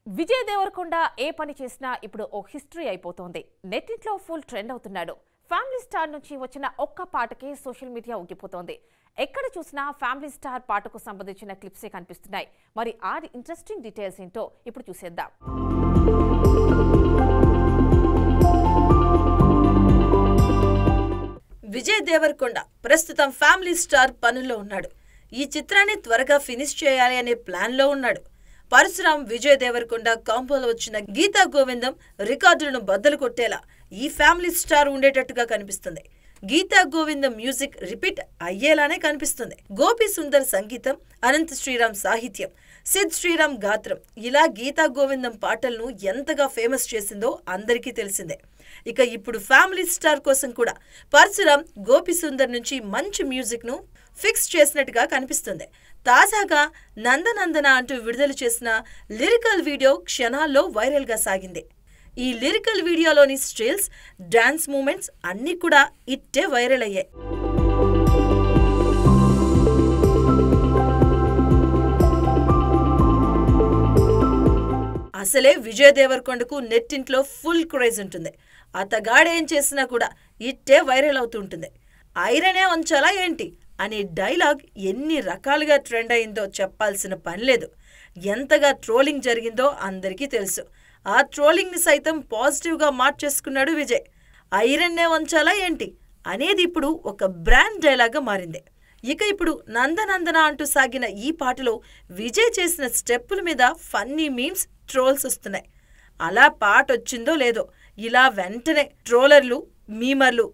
విజయ్ దేవరకొండ ఏ పని చేసినా ఇప్పుడు ఓ హిస్టరీ అయిపోతోంది. నెట్టింట్లో ఫుల్ ట్రెండ్ అవుతున్నాడు. ఫ్యామిలీ స్టార్ నుంచి వచ్చిన ఒక్క పాటకే సోషల్ మీడియా ఉగ్గిపోతోంది. ఎక్కడ చూసినా ఫ్యామిలీ స్టార్ పాటకు సంబంధించిన క్లిప్సే కనిపిస్తున్నాయి. మరి ఆ ఇంట్రెస్టింగ్ డీటెయిల్స్ ఏంటో ఇప్పుడు చూసేద్దాం. విజయ్ దేవరకొండ ప్రస్తుతం ఫ్యామిలీ స్టార్ పనుల్లో ఉన్నాడు. ఈ చిత్రాన్ని త్వరగా ఫినిష్ చేయాలి అనే ప్లాన్ లో ఉన్నాడు. పరశురామ్ విజయ్ దేవరకొండ కాంబోలో వచ్చిన గీతా గోవిందం రికార్డులను బద్దలు కొట్టేలా ఈ ఫ్యామిలీ స్టార్ ఉండేటట్టుగా కనిపిస్తుంది. గీతా గోవిందం మ్యూజిక్ రిపీట్ అయ్యేలానే కనిపిస్తుంది. గోపి సుందర్ సంగీతం, అనంత శ్రీరామ్ సాహిత్యం, సిద్ శ్రీరామ్ గాత్రం ఇలా గీతా గోవిందం పాటలను ఎంతగా ఫేమస్ చేసిందో అందరికీ తెలిసిందే. ఇక ఇప్పుడు ఫ్యామిలీ స్టార్ కోసం కూడా పరశురామ్ గోపి సుందర్ నుంచి మంచి మ్యూజిక్ ను ఫిక్స్ చేసినట్టుగా కనిపిస్తుంది. తాజాగా నందనందన అంటూ విడుదల చేసిన లిరికల్ వీడియో క్షణాల్లో వైరల్ గా సాగింది. ఈ లిరికల్ వీడియోలోని స్టిల్స్, డాన్స్ మూమెంట్స్ అన్నీ కూడా ఇట్టే వైరల్ అయ్యాయి. అసలే విజయ్ దేవరకొండకు నెట్టింట్లో ఫుల్ క్రేజ్ ఉంటుంది. అతగాడేం చేసినా కూడా ఇట్టే వైరల్ అవుతుంటుంది. ఐరనే ఉంచాలా ఏంటి అనే డైలాగ్ ఎన్ని రకాలుగా ట్రెండ్ అయిందో చెప్పాల్సిన పని లేదు. ఎంతగా ట్రోలింగ్ జరిగిందో అందరికీ తెలుసు. ఆ ట్రోలింగ్ని సైతం పాజిటివ్గా మార్చేసుకున్నాడు విజయ్. ఐరన్నే ఉంచాలా ఏంటి అనేది ఇప్పుడు ఒక బ్రాండ్ డైలాగ్గా మారింది. ఇక ఇప్పుడు నందనందన అంటూ సాగిన ఈ పాటలో విజయ్ చేసిన స్టెప్పుల మీద ఫన్నీ మీమ్స్, ట్రోల్స్ వస్తున్నాయి. అలా పాట వచ్చిందో లేదో ఇలా వెంటనే ట్రోలర్లు, మీమర్లు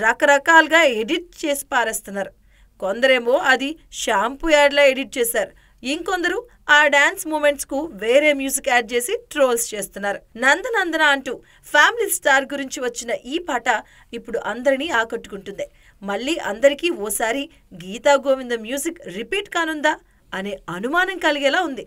రకరకాలుగా ఎడిట్ చేసి పారేస్తున్నారు. కొందరేమో అది షాంపూ యాడ్లా ఎడిట్ చేశారు. ఇంకొందరు ఆ డాన్స్ మూమెంట్స్ కు వేరే మ్యూజిక్ యాడ్ చేసి ట్రోల్స్ చేస్తున్నారు. నందనందన అంటూ ఫ్యామిలీ స్టార్ గురించి వచ్చిన ఈ పాట ఇప్పుడు అందరినీ ఆకట్టుకుంటుంది. మళ్ళీ అందరికీ ఓసారి గీతా గోవింద మ్యూజిక్ రిపీట్ కానుందా అనే అనుమానం కలిగేలా ఉంది.